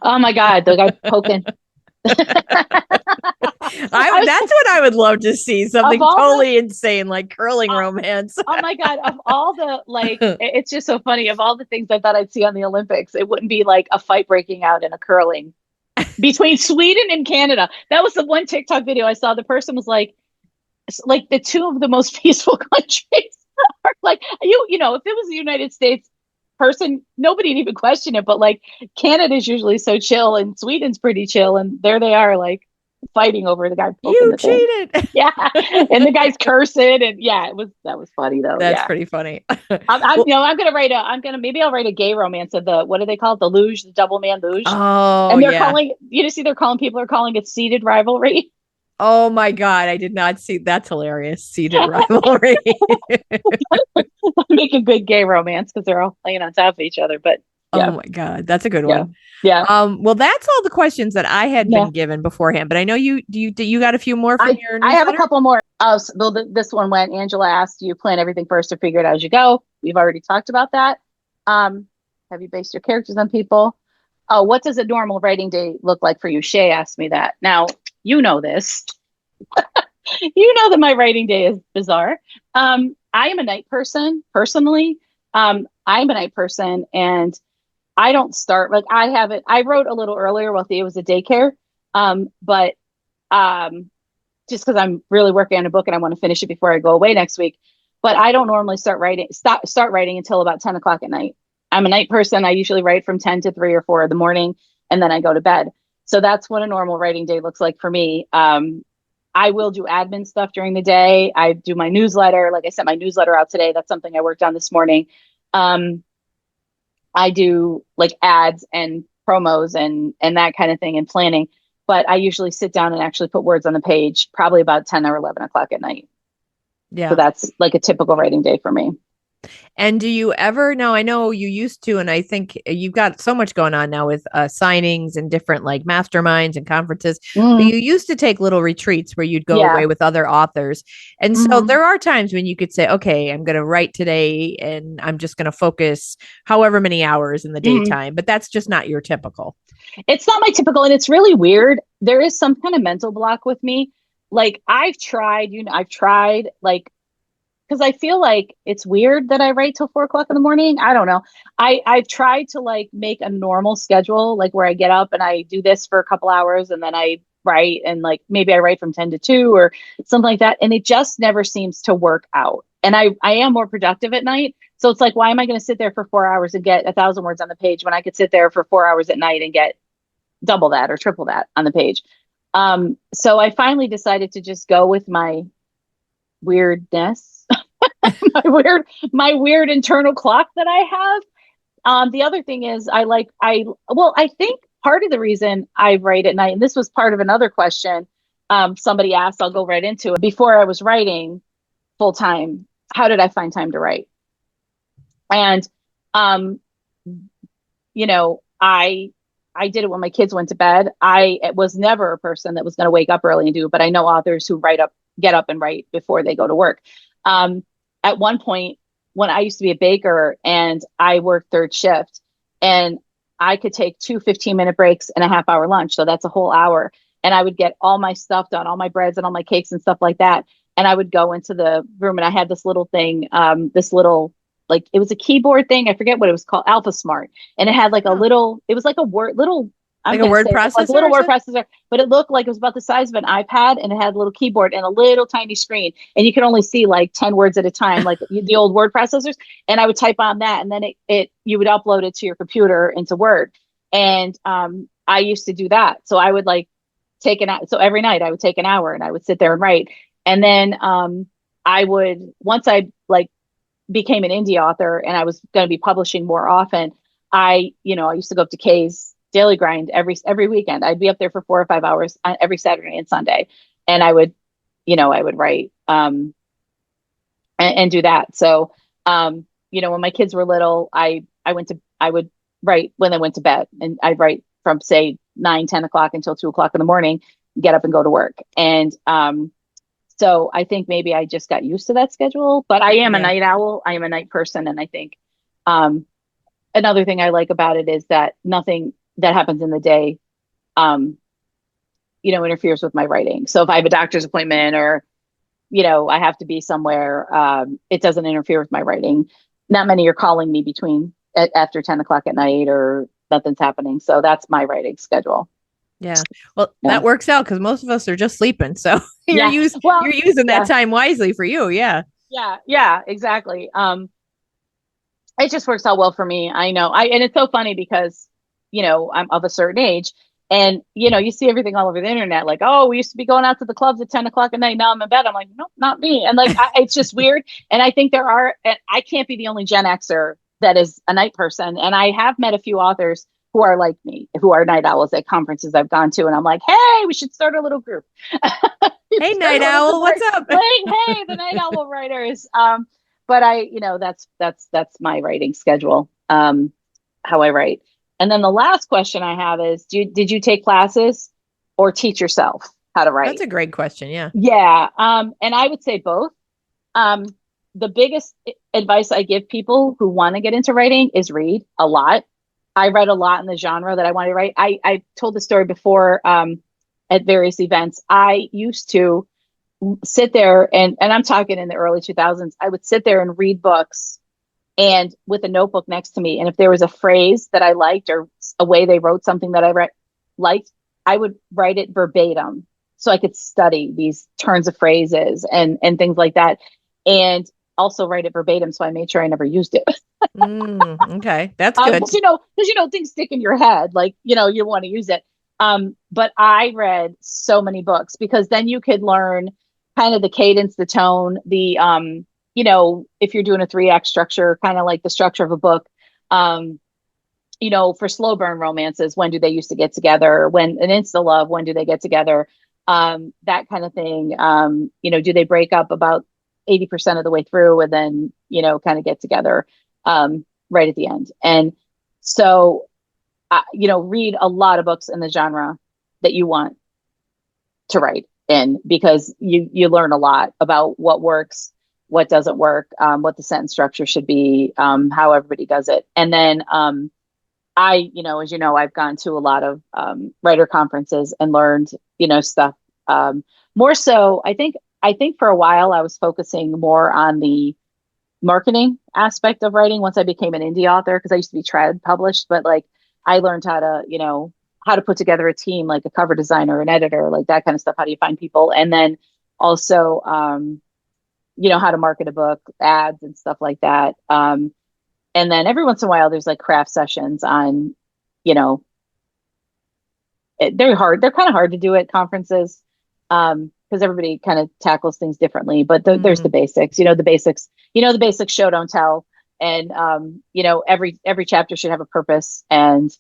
Oh my God, the guy poking. I was That's what I would love to see. of Something all the totally insane like curling uh, romance. oh my God, of all the it's just so funny. Of all the things I thought I'd see on the Olympics, it wouldn't be like a fight breaking out in a curling between Sweden and Canada. That was the one TikTok video I saw. The person was like the two of the most peaceful countries are like if it was the United States person, nobody'd even question it. But like Canada's usually so chill and Sweden's pretty chill, and there they are like fighting over the guy poking You the thing. cheated. Yeah, and the guy's cursing, and yeah, that was funny though. That's Yeah, pretty funny. I'm Well, I'm gonna maybe I'll write a gay romance of the what do they call it, the luge, the double man luge, oh and they're yeah. calling people are calling it seated rivalry. Oh my God. I did not see that's hilarious. Seated rivalry. Make a good gay romance because they're all playing on top of each other. But Oh yeah, my God. That's a good yeah, one. yeah, Well, that's all the questions that I had yeah. been given beforehand, but I know you got a few more from your I have a newsletter? couple more. This one went. Angela asked, "Do you plan everything first or figure it out as you go?" We've already talked about that. Um, have you based your characters on people? Oh, what does a normal writing day look like for you? Shay asked me that. Now you know this. You know that my writing day is bizarre. I am a night person personally. I'm a night person, and I don't start like I haven't. I wrote a little earlier while Thea was at daycare, but um, just because I'm really working on a book and I want to finish it before I go away next week. But I don't normally start writing until about 10 o'clock at night. I'm a night person. I usually write from 10 to 3 or 4 in the morning, and then I go to bed. So that's what a normal writing day looks like for me. I will do admin stuff during the day. I do my newsletter. Like I sent my newsletter out today. That's something I worked on this morning. Um, I do like ads and promos and that kind of thing and planning. But I usually sit down and actually put words on the page probably about 10 or 11 o'clock at night. So Yeah. that's like a typical writing day for me. And do you ever now I know you used to, and I think you've got so much going on now with signings and different like masterminds and conferences, but Mm, you used to take little retreats where you'd go yeah. away with other authors. And so Hmm. there are times when you could say, okay, I'm going to write today and I'm just going to focus however many hours in the Hmm. daytime, but that's just not your typical. It's not my typical, and it's really weird. There is some kind of mental block with me. Like I've tried like because I feel like it's weird that I write till 4 o'clock in the morning. I don't know. I've tried to like make a normal schedule, like where I get up and I do this for a couple hours and then I write, and like maybe I write from 10 to 2 or something like that. And it just never seems to work out. And I am more productive at night. So it's like, why am I going to sit there for 4 hours and get 1,000 words on the page when I could sit there for 4 hours at night and get double that or triple that on the page? So I finally decided to just go with my weirdness, my weird internal clock that I have. The other thing is I think part of the reason I write at night, and this was part of another question somebody asked, I'll go right into it. Before I was writing full time, how did I find time to write? And um, you know, I did it when my kids went to bed. I was never a person that was going to wake up early and do it, but I know authors who get up and write before they go to work. Um, at one point, when I used to be a baker and I worked third shift, and I could take 2 15-minute breaks and a half-hour lunch. So that's a whole hour. And I would get all my stuff done, all my breads and all my cakes and stuff like that. And I would go into the room and I had this little thing, this little, like, it was a keyboard thing. I forget what it was called, Alpha Smart. And it had like a little, it was like a word, little, I'm Like a going to word say like a processor little or word something? processor, but it looked like it was about the size of an iPad, and it had a little keyboard and a little tiny screen. And you could only see like 10 words at a time, like the old word processors. And I would type on that, and then you would upload it to your computer into Word. And I used to do that. So I would like so every night I would take an hour and I would sit there and write. And then I would, once I like became an indie author and I was going to be publishing more often, I used to go up to Kay's Daily Grind every weekend. I'd be up there for 4 or 5 hours every Saturday and Sunday, and I would write and do that. So when my kids were little, I would write when they went to bed, and I'd write from say 9, 10 o'clock until 2 o'clock in the morning, get up and go to work. And so I think maybe I just got used to that schedule, but I am a Yeah. night owl. I am a night person. And I think um, another thing I like about it is that nothing that happens in the day, um, interferes with my writing. So if I have a doctor's appointment or, I have to be somewhere, it doesn't interfere with my writing. Not many are calling me after 10 o'clock at night, or nothing's happening. So that's my writing schedule. Yeah. Well, Yeah. that works out because most of us are just sleeping. So Yeah. you're Well, using that yeah. time wisely for you. Yeah. Yeah. Yeah. Exactly. It just works out well for me. I know. And it's so funny because, I'm of a certain age, and, you see everything all over the internet. Like, oh, we used to be going out to the clubs at 10 o'clock at night. Now I'm in bed. I'm like, nope, not me. And like, it's just weird. And I think and I can't be the only Gen Xer that is a night person. And I have met a few authors who are like me, who are night owls at conferences I've gone to. And I'm like, hey, we should start a little group. Hey, Start night a little owl, group what's up? like, hey, the night owl writers. But that's my writing schedule, how I write. And then the last question I have is, did you take classes or teach yourself how to That's write? a great question. Yeah. Yeah. And I would say both. Um, the biggest advice I give people who want to get into writing is read a lot. I read a lot in the genre that I want to write. I told the story before, at various events. I used to sit there, and I'm talking in the early 2000s, I would sit there and read books and with a notebook next to me. And if there was a phrase that I liked or a way they wrote something that liked, I would write it verbatim so I could study these turns of phrases and things like that. And also write it verbatim so I made sure I never used it. Okay. That's good. Because things stick in your head, like, you want to use it. But I read so many books because then you could learn kind of the cadence, the tone, if you're doing a 3 act structure, kind of like the structure of a book. Um, for slow burn romances, when do they used to get together? When an insta love, when do they get together? That kind of thing. Do they break up about 80% of the way through and then, kind of get together right at the end? And so, read a lot of books in the genre that you want to write in, because you learn a lot about what works, what doesn't work, what the sentence structure should be, how everybody does it. And then as I've gone to a lot of writer conferences and learned, stuff. More so, I think I think for a while I was focusing more on the marketing aspect of writing once I became an indie author, because I used to be trad published, but like I learned how to, how to put together a team, like a cover designer, an editor, like that kind of stuff. How do you find people? And then also, how to market a book, ads and stuff like that. And then every once in a while, there's like craft sessions on, you know, they're hard. They're kind of hard to do at conferences because everybody kind of tackles things differently. But there's the Mm. basics. The basics show don't tell, and every chapter should have a purpose, and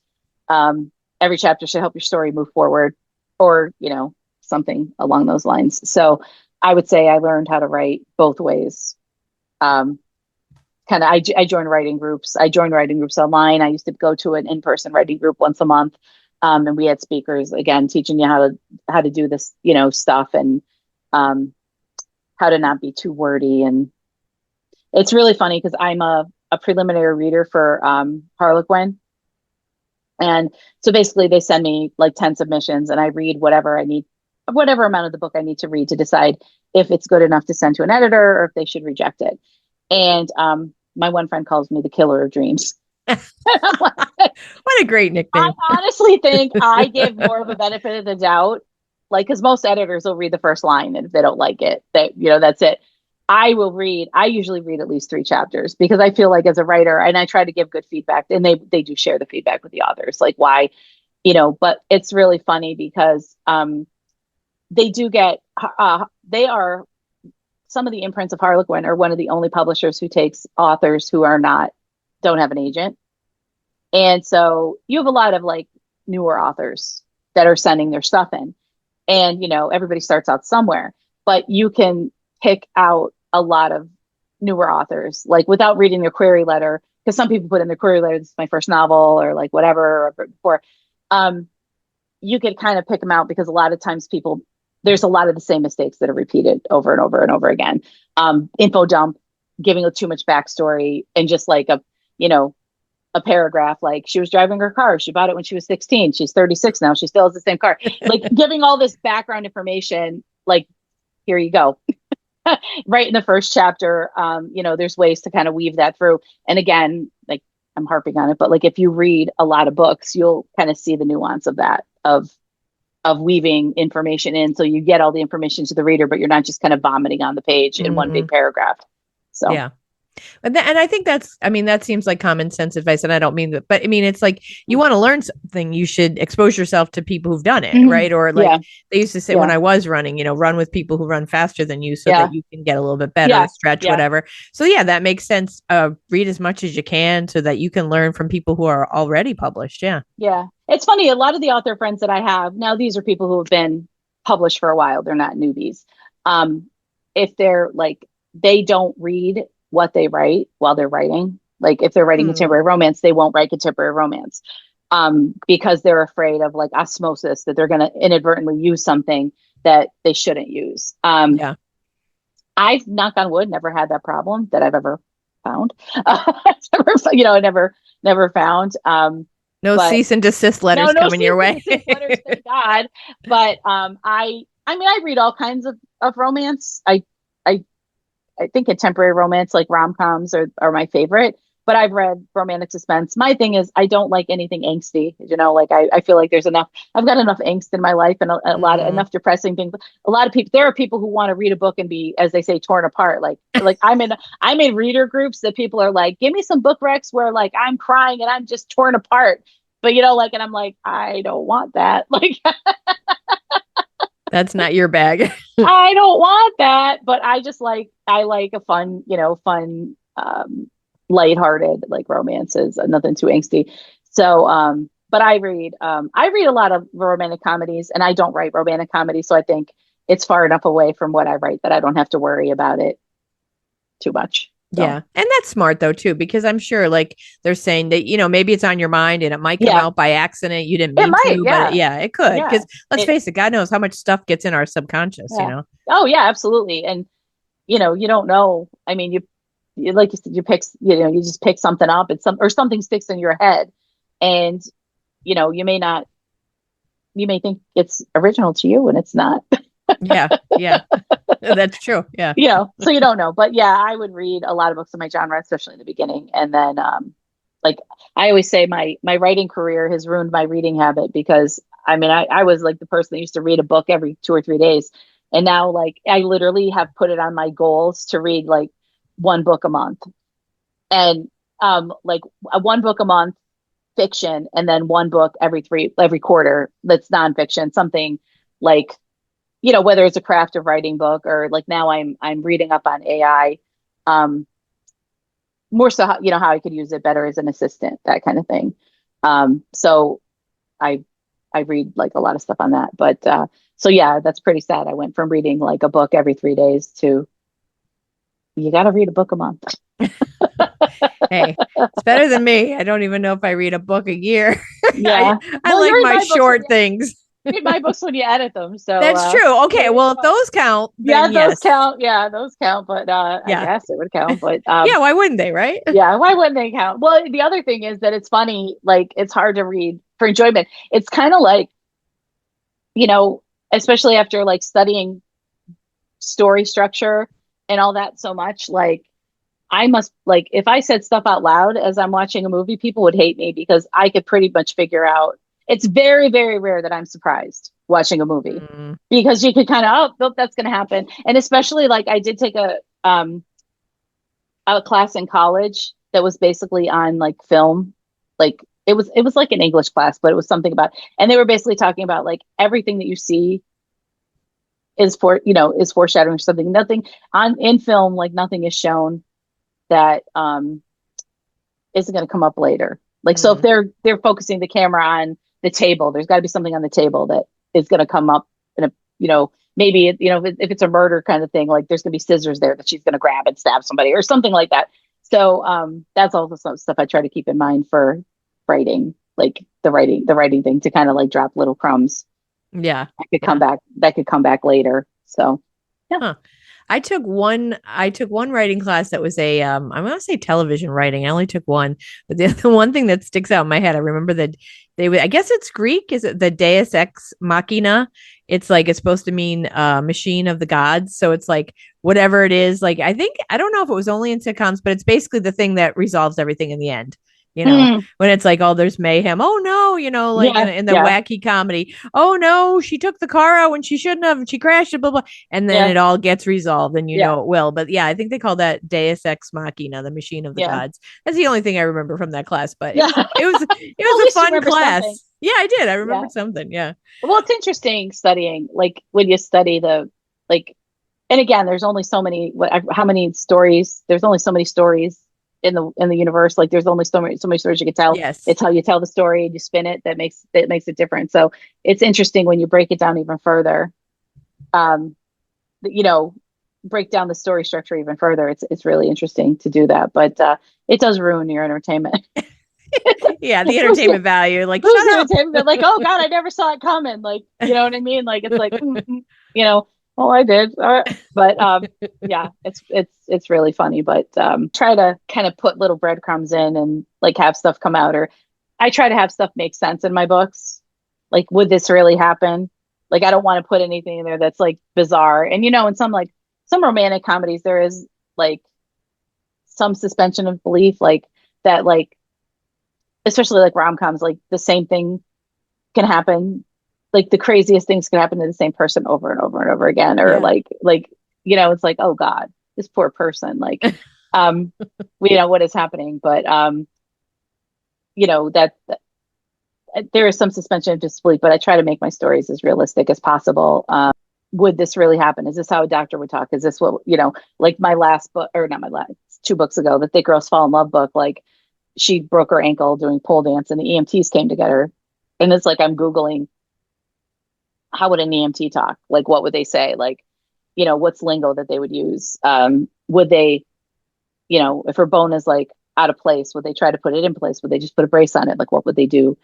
every chapter should help your story move forward, or something along those lines. So I would say I learned how to write both ways. Um, I joined writing groups. I joined writing groups online. I used to go to an in-person writing group once a month. And we had speakers again teaching you how to do this, stuff, and um, how to not be too wordy. And it's really funny because I'm a preliminary reader for Harlequin. And so basically they send me like 10 submissions and I read whatever I need, whatever amount of the book I need to read to decide if it's good enough to send to an editor or if they should reject it. And my one friend calls me the killer of dreams. What a great I nickname. honestly think I give more of a benefit of the doubt, like because most editors will read the first line, and if they don't like it, that's it. I usually read at least 3 chapters because I feel like as a writer, and I try to give good feedback, and they do share the feedback with the authors, like why, but it's really funny because they do get they are some of the imprints of Harlequin are one of the only publishers who takes authors who don't have an agent. And so you have a lot of like newer authors that are sending their stuff in. And, everybody starts out somewhere, but you can pick out a lot of newer authors, like without reading their query letter, because some people put in their query letter, this is my first novel or like whatever or before. You could kind of pick them out because a lot of times there's a lot of the same mistakes that are repeated over and over and over again. Info dump, giving too much backstory, and just like a paragraph like she was driving her car. She bought it when she was 16. She's 36 now. She still has the same car. Like giving all this background information, like, here you go. Right in the first chapter. There's ways to kind of weave that through. And again, like I'm harping on it, but like if you read a lot of books, you'll kind of see the nuance of that, of weaving information in. So you get all the information to the reader, but you're not just kind of vomiting on the page in one big paragraph. So Yeah. And I think that seems like common sense advice. And I don't mean that, but I mean, it's like you want to learn something, you should expose yourself to people who've done it. mm-hmm. Right. Or like Yeah. they used to say when I was running, run with people who run faster than you so that you can get a little bit better, stretch, whatever. So yeah, that makes sense. Read as much as you can so that you can learn from people who are already published. Yeah. Yeah. It's funny. A lot of the author friends that I have now, these are people who have been published for a while. They're not newbies. If they're like, they don't read what they write while they're writing. Like if they're writing contemporary romance, they won't write contemporary romance because they're afraid of like osmosis, that they're going to inadvertently use something that they shouldn't use. Yeah. I've, knock on wood, never had that problem that I've ever found. I never found. No cease and desist letters coming your way. Letters, thank God. But I read all kinds of romance. I think contemporary romance, like rom-coms are my favorite, but I've read romantic suspense. My thing is I don't like anything angsty, like I feel like I've got enough angst in my life and a lot of enough depressing things. A lot of people, there are people who want to read a book and be, as they say, torn apart. Like I'm in reader groups that people are like, give me some book recs where like I'm crying and I'm just torn apart. But and I'm like, I don't want that. Like that's not your bag. I don't want that, but I like a fun, lighthearted like romances, nothing too angsty. So, but I read a lot of romantic comedies, and I don't write romantic comedies, so I think it's far enough away from what I write that I don't have to worry about it too much. So. Yeah. And that's smart though, too, because I'm sure like they're saying that, maybe it's on your mind and it might come out by accident. You didn't mean to, but it could. Because let's face it, God knows how much stuff gets in our subconscious, Oh, yeah, absolutely. And, you don't know. I mean, you like you said, you just pick something up and something sticks in your head. And, you may think it's original to you and it's not. Yeah. Yeah. That's true. Yeah. So you don't know. But yeah, I would read a lot of books in my genre, especially in the beginning. And then like I always say my writing career has ruined my reading habit because I mean I was like the person that used to read a book every 2 or 3 days. And now like I literally have put it on my goals to read like one book a month. And like one book a month fiction and then one book every quarter that's nonfiction, something like whether it's a craft of writing book or like now I'm reading up on AI, um, more so how I could use it better as an assistant, that kind of thing. So I I read like a lot of stuff on that, but so yeah, that's pretty sad. I went from reading like a book every 3 days to you got to read a book a month. Hey, it's better than me. I don't even know if I read a book a year. I, Yeah. I Well, like my short things. you read my books when you edit them, so That's true. Okay. maybe Well, if those count, yeah, then those yes. count. Yeah, those count. But I Yeah. guess it would count. But Yeah. Why wouldn't they? Right. yeah, why wouldn't they count? Well, the other thing is that it's funny. Like it's hard to read for enjoyment. It's kind of like you know, especially after like studying story structure and all that so much. Like I must like if I said stuff out loud as I'm watching a movie, people would hate me because I could pretty much figure out. It's very, very rare that I'm surprised watching a movie Mm, because you could kind of, oh, nope, that's going to happen. And especially like I did take a class in college that was basically on like film. Like it was like an English class, but it was something about, and they were basically talking about like everything that you see is foreshadowing or something. Nothing on in film, like nothing is shown that isn't going to come up later. Like so, if mm, they're focusing the camera on the table, there's got to be something on the table that is going to come up in a maybe if it's a murder kind of thing, like there's going to be scissors there that she's going to grab and stab somebody or something like that. So that's also some stuff I try to keep in mind for writing, like the writing thing to kind of like drop little crumbs yeah. come Yeah. back that could come back later. So yeah. Huh. I took one writing class that was a I'm gonna say television writing. I only took one, but the one thing that sticks out in my head, I remember that they would I guess it's Greek, is it the Deus Ex Machina? It's like it's supposed to mean machine of the gods. So it's like whatever it is, like I don't know if it was only in sitcoms, but it's basically the thing that resolves everything in the end. Mm, When it's like, oh, there's mayhem. Oh no, like yeah, in the yeah, wacky comedy. Oh no, she took the car out when she shouldn't have. She crashed it, blah blah, and then yeah, it all gets resolved and yeah, it will. But yeah, I think they call that Deus Ex Machina, the machine of the yeah, gods. That's the only thing I remember from that class, but it yeah. was it was it Well, at was a least you fun remember something. class. Yeah, I did. I Yeah. remembered something. Yeah. Well, it's interesting studying, like when you study like, and again, there's only so many, how many stories, there's only so many stories in the universe. Like there's only so many stories you can tell. Yes. It's how you tell the story and you spin it that makes it different. So it's interesting when you break it down even further. Um, you know, break down the story structure even further. It's really interesting to do that, but it does ruin your entertainment. Yeah, the who's entertainment value. Like, who's shut gonna up. take me? Like, oh God, I never saw it coming. Like, you know what I mean? Like, it's like, you know, oh, I did. But yeah, it's really funny. But try to kind of put little breadcrumbs in and like have stuff come out, or I try to have stuff make sense in my books. Like, would this really happen? Like, I don't want to put anything in there that's like bizarre. And in some romantic comedies, there is like some suspension of belief, like that, like especially like rom-coms, like the same thing can happen, like the craziest things can happen to the same person over and over and over again, or Yeah. like it's like, oh God, this poor person, like um what is happening. But that there is some suspension of disbelief, but I try to make my stories as realistic as possible. Would this really happen? Is this how a doctor would talk? Is this what, like my last book, or not my last, 2 books ago, the Thick Girls Fall in Love book, like she broke her ankle doing pole dance and the EMTs came to get her. And it's like I'm Googling, how would an EMT talk? Like what would they say? Like, what's lingo that they would use? Would they, if her bone is like out of place, would they try to put it in place? Would they just put a brace on it? Like what would they do?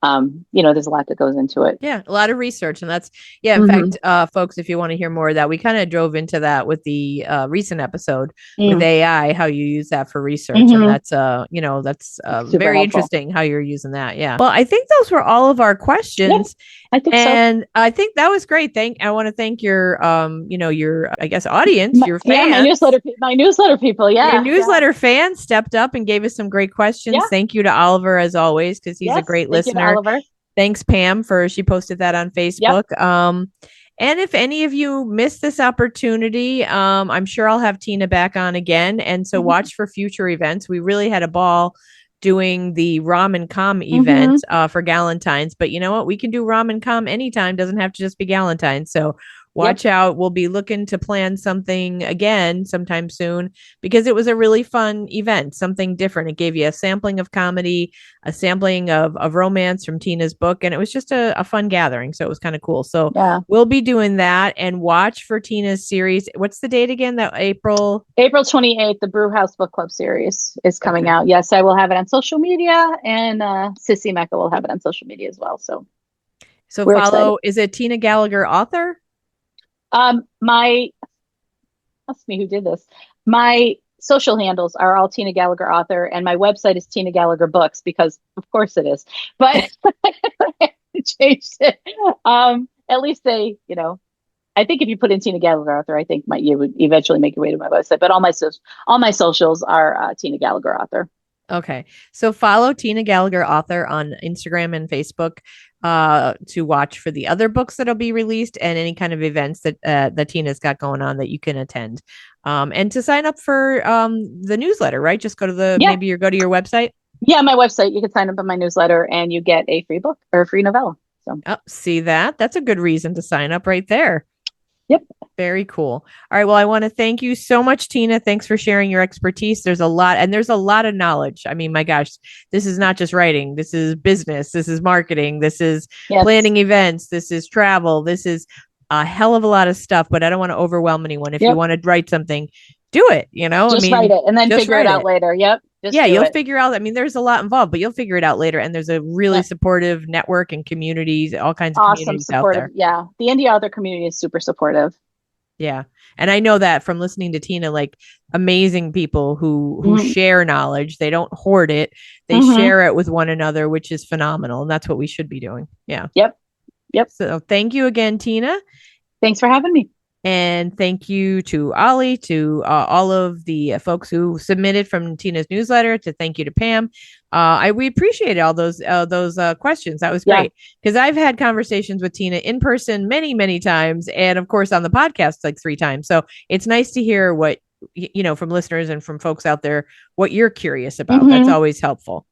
there's a lot that goes into it. Yeah, a lot of research. And that's, yeah, in Mm-hmm. fact, folks, if you want to hear more of that, we kind of drove into that with the recent episode with Mm. AI, how you use that for research. And Mm-hmm. that's Super very helpful. interesting how you're using that. Yeah. Well, I think those were all of our Yeah, questions. I think so. And I think that was great. I want to thank your I guess audience, your Yeah, fans. my newsletter people. Your Yeah, yeah, newsletter fans stepped up and gave us some great questions. yeah. Thank you to Oliver as always, because he's a Yes. great Thank you to listener. Oliver. Thanks, Pam, for she posted that on Yep. Facebook. And if any of you missed this opportunity, I'm sure I'll have Tina back on again. And so Mm-hmm. watch for future events. We really had a ball doing the Ramen Com Mm-hmm. event for Galentine's, but you know what? We can do Ramen Com anytime. Doesn't have to just be Galentine's. So Yep. watch out. We'll be looking to plan something again sometime soon because it was a really fun event, something different. It gave you a sampling of comedy, a sampling of romance from Tina's book, and it was just a fun gathering. So it was kind of cool. So Yeah. we'll be doing that and watch for Tina's series. What's the date again? That April? April 28th, the Brewhouse Book Club series is coming Okay. out. Yes, I will have it on social media, and Sissy Mecca will have it on social media as well. So So we're excited. follow, is it Tina Gallagher author? My Ask me who did this. My social handles are all Tina Gallagher author, and my website is Tina Gallagher Books because, of course, it is. But I changed it. At least I think if you put in Tina Gallagher author, I think you would eventually make your way to my website. But all my socials are Tina Gallagher author. Okay. So follow Tina Gallagher author on Instagram and Facebook to watch for the other books that'll be released and any kind of events that Tina's got going on that you can attend. And to sign up for the newsletter, right? Just go to Yeah. go to your website. Yeah, my website. You can sign up on my newsletter and you get a free book or a free novella. So, see that? That's a good reason to sign up right there. yep. Very cool. All right. Well, I want to thank you so much, Tina. Thanks for sharing your expertise. There's a lot of knowledge. I mean, my gosh, this is not just writing. This is business. This is marketing. This is Yes. planning events. This is travel. This is a hell of a lot of stuff, but I don't want to overwhelm anyone. If you want to write something, do it, Just write it and then figure it out later. Yep. You'll figure out. I mean, there's a lot involved, but you'll figure it out later. And there's a really supportive network and communities, all kinds of communities supportive. out there. Yeah. The indie author community is super supportive. Yeah. And I know that from listening to Tina, like amazing people who share knowledge. They don't hoard it. They share it with one another, which is phenomenal. And that's what we should be doing. Yeah. Yep. So thank you again, Tina. Thanks for having me. And thank you to Ollie, to all of the folks who submitted from Tina's newsletter. To thank you to Pam. We appreciated all those questions. That was great because I've had conversations with Tina in person many, many times, and of course on the podcast like 3 times. So it's nice to hear what from listeners and from folks out there what you're curious about. That's always helpful.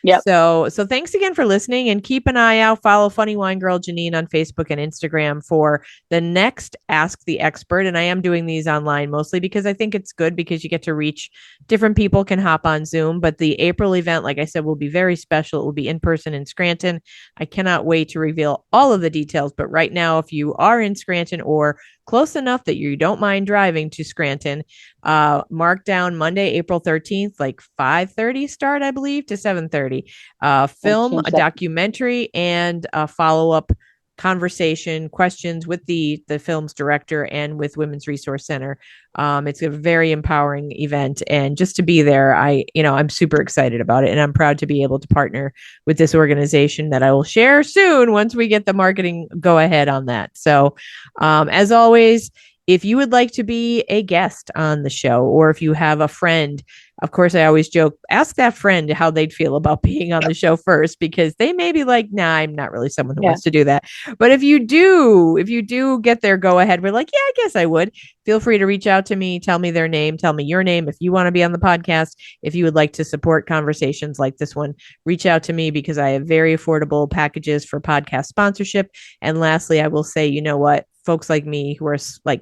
Yeah. So thanks again for listening and keep an eye out. Follow Funny Wine Girl Janine on Facebook and Instagram for the next Ask the Expert. And I am doing these online mostly because I think it's good because you get to reach different people, can hop on Zoom. But the April event, like I said, will be very special. It will be in person in Scranton. I cannot wait to reveal all of the details. But right now, if you are in Scranton or close enough that you don't mind driving to Scranton, mark down Monday, April 13th, like 5:30 start, I believe, to 7:30. Film a documentary and a follow-up conversation, questions with the film's director and with Women's Resource Center. It's a very empowering event, and just to be there, I'm super excited about it, and I'm proud to be able to partner with this organization that I will share soon once we get the marketing go ahead on that. So, as always, if you would like to be a guest on the show, or if you have a friend, of course, I always joke, ask that friend how they'd feel about being on the show first, because they may be like, nah, I'm not really someone who wants to do that. But if you do get their go ahead, we're like, yeah, I guess I would. Feel free to reach out to me, tell me their name, tell me your name. If you want to be on the podcast, if you would like to support conversations like this one, reach out to me because I have very affordable packages for podcast sponsorship. And lastly, I will say, you know what? Folks like me who are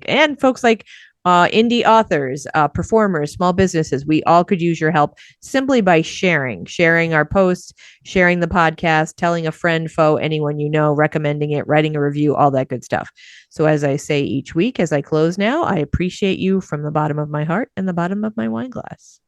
and folks like indie authors, performers, small businesses, we all could use your help simply by sharing our posts, sharing the podcast, telling a friend, foe, anyone you know, recommending it, writing a review, all that good stuff. So as I say each week, as I close now, I appreciate you from the bottom of my heart and the bottom of my wine glass.